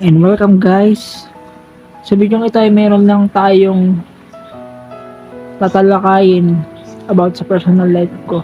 And welcome guys. Sa video ito ay meron lang tayong tatalakayin about sa personal life ko.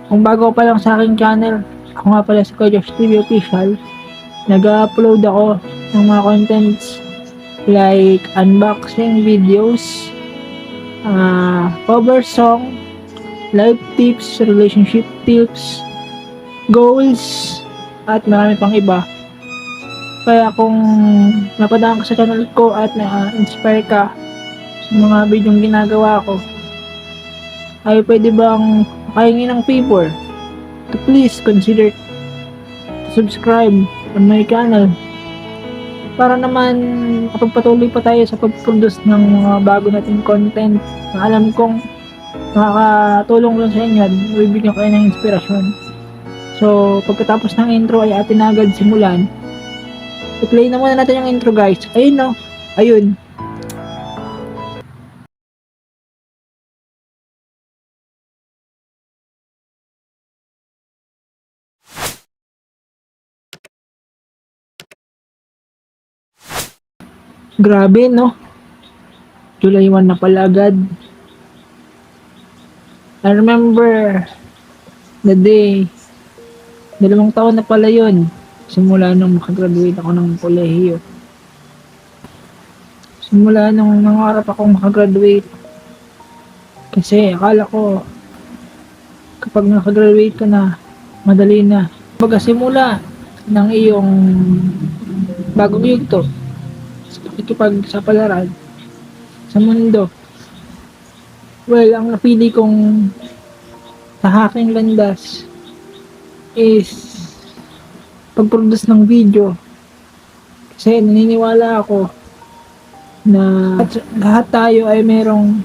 Kung bago pa lang sa aking channel, ako nga pala si Kuya Josh TV Official. Nag-upload ako ng mga contents like unboxing videos, cover song, life tips, relationship tips, goals, at marami pang iba. Kaya kung napadaan ka sa channel ko at na-inspire ka sa mga videong ginagawa ko, ay pwede bang makahingi ng favor to please consider to subscribe on my channel para naman kapagpatuloy pa tayo sa pag-produce ng mga bago nating content na alam kong makakatulong lang sa inyo at bibigyan kayo ng inspirasyon. So, pagkatapos ng intro ay atin na agad simulan. I-play na muna natin yung intro guys. Ayun no. Ayun. Grabe no. July 1 na pala agad. I remember the day. 2 taon na pala yun. Simula nung makagraduate ako ng kolehiyo. Simula nung nangarap akong makagraduate. Kasi akala ko kapag nakagraduate ka na, madali na. Pagkasimula ng iyong bagong yugto sa pakikipagsapalaran sa mundo. Well, ang napili kong tahaking landas is pag-produce ng video. Kasi naniniwala ako na lahat tayo ay merong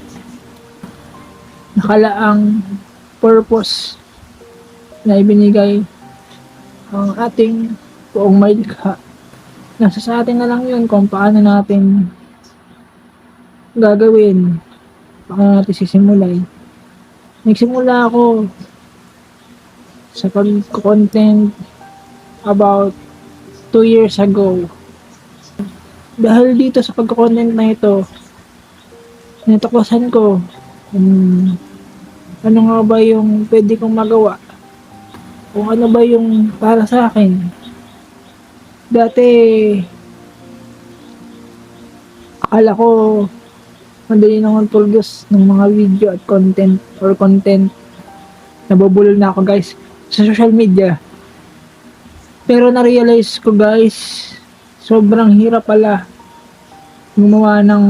nakalaang purpose na ibinigay ang ating buong may likha. Nasa sa atin na lang yun kung paano natin gagawin, paano natin sisimulan. Nagsimula ako sa pag-content about 2 years ago. Dahil dito sa pag-content na ito, natuklasan ko ano nga ba yung pwede kong magawa, kung ano ba yung para sa akin. Dati akala ko madali naman produce ng mga video at content or content. Nabubulol na ako guys sa social media. Pero na-realize ko guys, sobrang hirap pala gumawa ng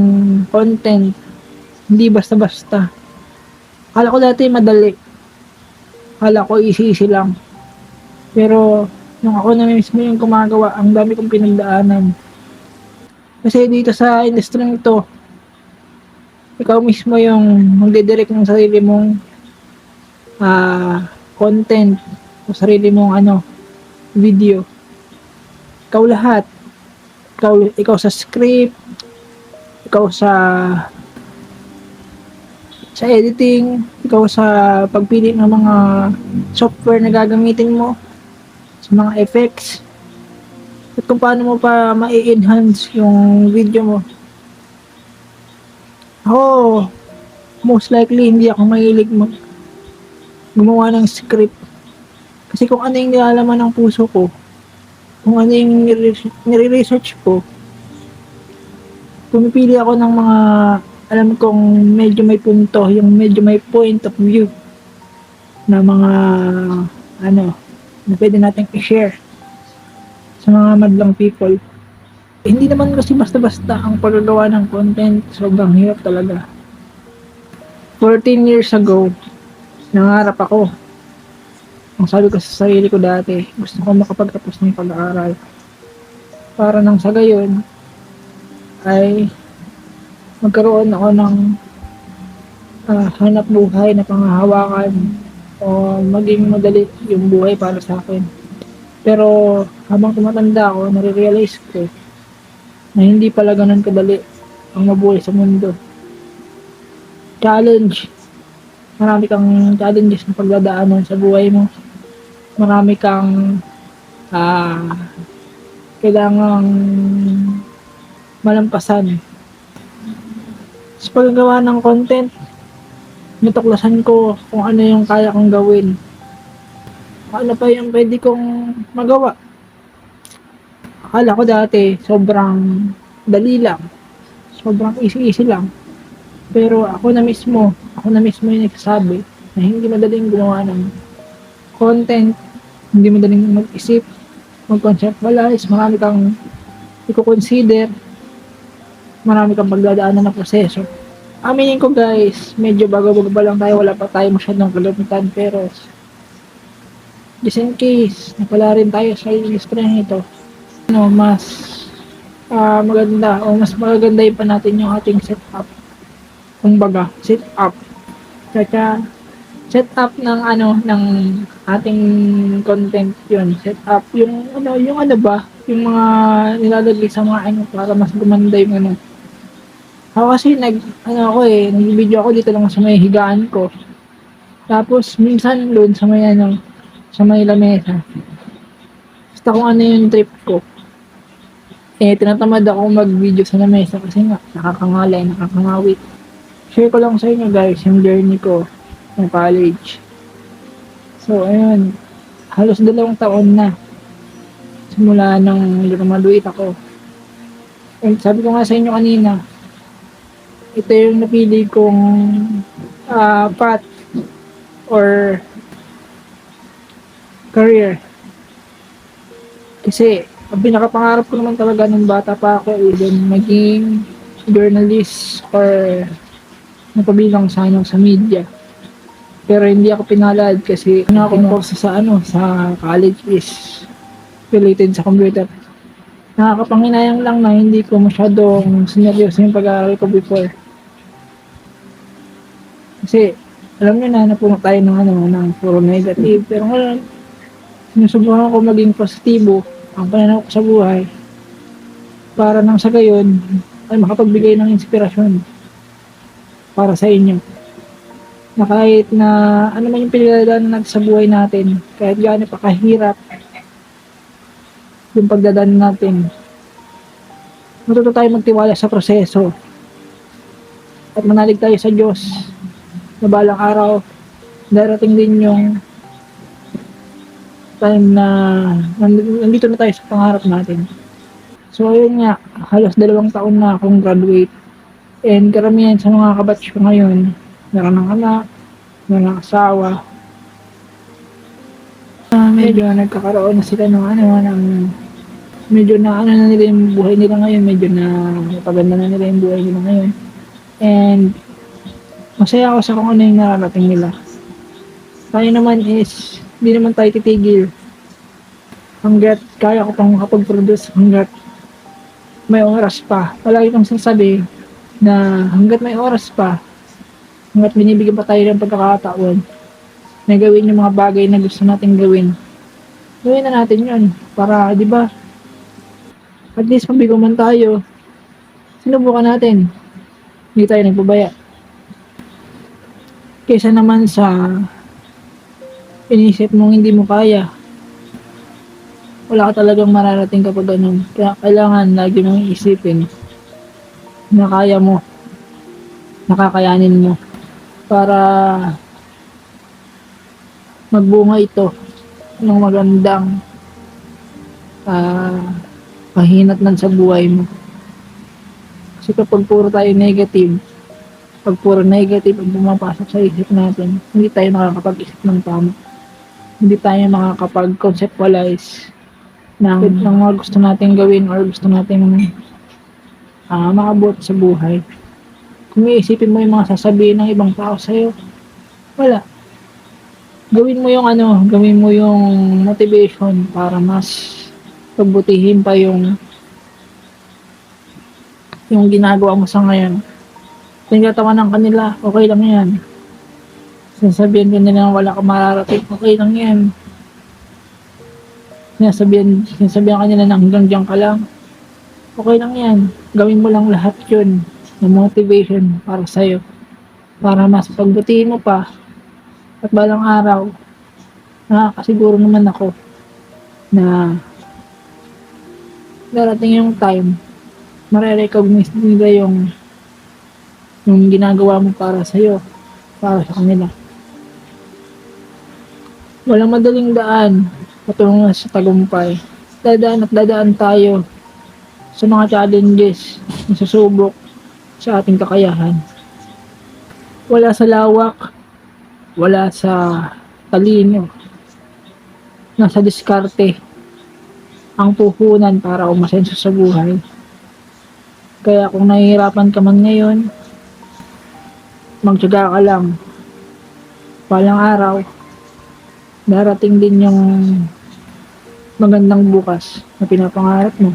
content. Hindi basta-basta. Akala ko dati madali. Akala ko easy lang. Pero nung ako na mismo yung gumagawa, ang dami kong pinagdaanan. Kasi dito sa industry nito, ikaw mismo yung magdidirect ng sarili mong content o sarili mong video. Ikaw lahat. Ikaw sa script, ikaw sa editing, ikaw sa pagpili ng mga software na gagamitin mo, sa mga effects, at kung paano mo pa ma-enhance yung video mo. Ako, most likely hindi ako mahilig gumawa ng script. Kasi kung ano yung nilalaman ng puso ko, kung ano yung nire-research ko, pumipili ako ng mga alam kong medyo may punto, yung medyo may point of view na mga na pwede natin i-share sa mga madlang people. Hindi naman kasi basta-basta ang paggagawa ng content, sobrang hirap talaga. 14 years ago, nangarap ako. Ang sabi ko sa sarili ko dati, gusto ko makapagtapos ng pag-aaral. Para nang sa gayon, ay magkaroon ako ng hanap buhay na panghahawakan o maging madali yung buhay para sa akin. Pero habang tumatanda ako, nare-realize ko na hindi pala ganun kadali ang mabuhay sa mundo. Challenge. Marami kang challenges na pagdadaanan sa buhay mo. Marami kang kailangang malampasan. Sa paggawa ng content, natuklasan ko kung ano yung kaya kong gawin. Ano pa yung pwede kong magawa. Akala ko dati sobrang dali lang. Sobrang easy lang. Pero ako na mismo yung nagsasabi na hindi madaling gumawa ng content, hindi madaling mag-isip, mag-conceptualize, marami kang i-consider, marami kang pagdadaanan ng proseso. Aminin ko guys, medyo bago-bago pa lang tayo, wala pa tayo masyadong kalamitan, pero just in case, napala rin tayo sa industry nito, mas maganda o mas magagandahin pa natin yung ating setup. Kumbaga, setup. Tsaka, setup ng ng ating content yun. Setup yung ba, yung mga nilalagay sa mga para mas gumanda yung Ako kasi nag-video ako dito lang sa may higaan ko. Tapos minsan doon sa may sa may lamesa. Basta kung ano yung trip ko. Tinatamad ako mag-video sa lamesa kasi nga nakakangalay, nakakangawit. Share ko lang sa inyo guys yung journey ko ng college. So ayun, halos 2 taon na simula nang graduate ako. And sabi ko nga sa inyo kanina, ito yung napili kong path or career. Kasi ang pinakapangarap ko naman talaga nung bata pa ako maging journalist or napabilang sa sa media. Pero hindi ako pinalad kasi akong course sa sa college is related sa computer. Nakakapanginayang lang na hindi ko masyadong sineryoso yung pag-aaral ko before. Kasi alam niyo na napuno tayo ng puro negative. Pero ngayon, sinusubukan ko maging positibo ang pananaw ko sa buhay para nang sa gayon ay makapagbigay ng inspirasyon para sa inyo. Na kahit na ano man yung pinagdadaanan natin sa buhay natin, kahit gaano pa kahirap yung pagdadaanan natin, matuto tayo magtiwala sa proseso at manalig tayo sa Diyos na balang araw darating din yung time na nandito na tayo sa pangarap natin. So ayun nga, halos 2 taon na akong graduate and karamihan sa mga kabatch ko ngayon meron ng anak, meron ng asawa. Medyo nagkakaroon na sila ng medyo na na nila yung buhay nila ngayon, medyo na napaganda na nila yung buhay nila ngayon. And masaya ako sa kung ano yung nararating nila. Tayo naman is, hindi naman tayo titigil. Hanggat kaya ko pang makapag-produce, hanggat may oras pa. Palagi kong sinasabi na hanggat may oras pa, hanggat binibigyan pa tayo ng pagkakataon na gawin yung mga bagay na gusto natin gawin. Gawin na natin yun. Para, di ba, at least mabigo man tayo, sinubukan natin. Hindi tayo nagpabaya. Kaysa naman sa inisip mong hindi mo kaya, wala ka talagang mararating kapag ganun. Kaya kailangan lagi mong isipin na kaya mo, nakakayanin mo para magbunga ito ng magandang pahinatnan sa buhay mo. Kasi kapag puro tayo negative, pag puro negative ang pumapasok sa isip natin, hindi tayo nakakapag-isip ng tama. Hindi tayo makakapag-conceptualize ng mga gusto nating gawin or gusto nating maabot sa buhay. Kung iisipin mo yung mga sasabihin ng ibang tao sa'yo, wala. Gawin mo yung motivation para mas pagbutihin pa yung ginagawa mo sa ngayon. Tinatawa ng kanila, okay lang yan. Sinasabihan ka nila wala ka mararating, okay lang yan. Sinasabihan ka nila na hanggang dyan ka lang, okay lang yan. Gawin mo lang lahat yun na motivation para sa'yo. Para mas pagbutihin mo pa at balang araw, nakakasiguro naman ako na darating yung time, mare-recognize nila yung ginagawa mo para sa'yo, para sa kanila. Walang madaling daan patungo sa tagumpay. Dadaan at dadaan tayo sa mga challenges na susubok sa ating kakayahan. Wala sa lawak, wala sa talino, nasa diskarte ang puhunan para umasenso sa buhay. Kaya kung nahihirapan ka man ngayon, magtiyaga ka lang. Palang araw, darating din yung magandang bukas na pinapangarap mo.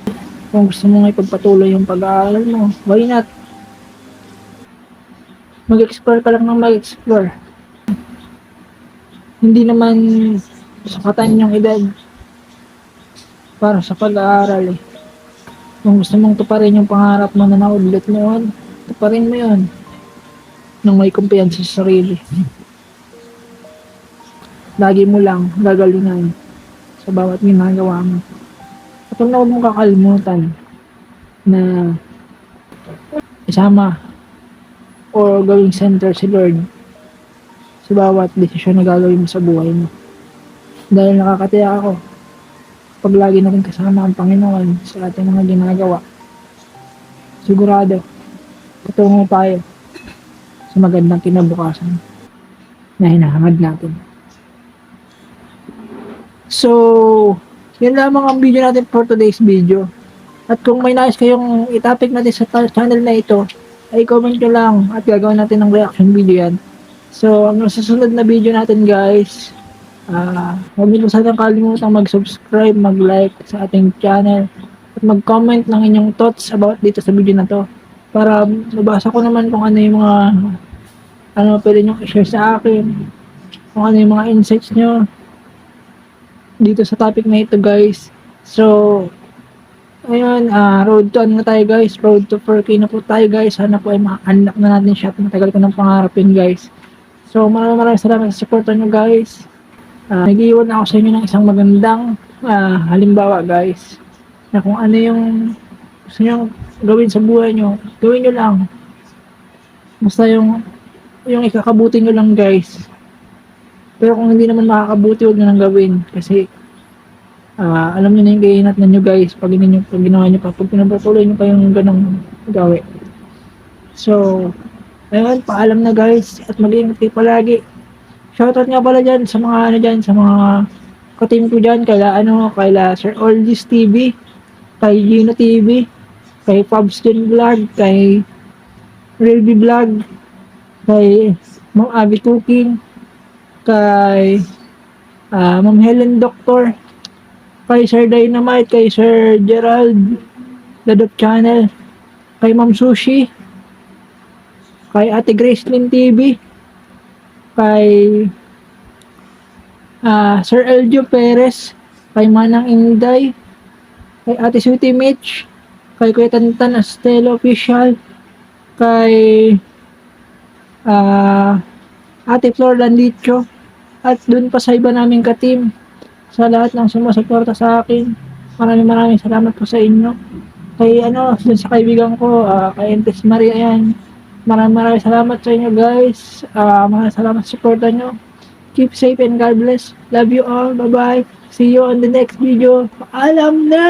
Kung gusto mo nga ipagpatuloy yung pag-aaral mo, why not? Mag-explore ka lang ng mag-explore. Hindi naman sakatan yung edad para sa pag-aaral eh. Kung gusto mong tuparin yung pangarap mo na naudlit noon, tuparin mo yun nang may kumpiyansa sa sarili. Lagi mo lang gagalingan sa bawat ginagawa mo. At huwag na huwag mong kakalimutan na isama o gawing center si Lord sa bawat desisyon na gagawin mo sa buhay mo. Dahil nakakatiyak ako, pag lagi natin kasama ang Panginoon sa ating mga ginagawa, sigurado, patungo tayo sa magandang kinabukasan na hinahangad natin. So, yun lamang ang video natin for today's video. At kung may nais kayong itopic natin sa channel na ito, ay comment nyo lang at gagawin natin ng reaction video yan. So, ang susunod na video natin guys, huwag nyo sanang kalimutang mag-subscribe, mag-like sa ating channel, at mag-comment ng inyong thoughts about dito sa video na to. Para nabasa ko naman kung ano yung mga pwede nyo i-share sa akin, kung ano yung mga insights nyo dito sa topic na ito guys. So, ayun, road to ano na tayo guys, road to 4K na po tayo guys. Sana po ay ma-unlock na natin siya. Matagal ko ng pangarapin guys. So, maraming salamat sa support nyo guys. Nag-iwan ako sa inyo ng isang magandang halimbawa guys, na kung ano yung gusto nyo gawin sa buhay nyo, gawin nyo lang. Basta yung ikakabuti nyo lang guys. Pero kung hindi naman makakabuti, huwag nyo nang gawin. Kasi alam nyo na yung gainat na nyo guys pag ginawa nyo pa, pag pinapatuloy nyo pa yung ganong gawin. So, ayun, paalam na guys, at mag-iingat kayo palagi. Shoutout nga pala dyan sa mga sa mga ka-team ko dyan, kaila Sir Oldies TV, kay Gino TV, kay Pubskin Vlog, kay Relby Vlog, kay Ma'am Abby Cooking, kay Ma'am Helen Doctor, kay Sir Dynamite, kay Sir Gerald Dadop Channel, kay Ma'am Sushi, kay Ate Gracelyn TV, kay Sir Eljo Perez, kay Manang Inday, kay Ate Sweetie Mitch, kay Kuya Tantan Astelo Official, kay Ate Flor Landicho, at dun pa sa iba naming ka-team, sa lahat ng sumusuporta sa akin. Maraming salamat po sa inyo. Kay dun sa kaibigan ko, kay Entes Maria yan. Maraming salamat sa inyo guys. Maraming salamat sa suporta nyo. Keep safe and God bless. Love you all. Bye bye. See you on the next video. Paalam na!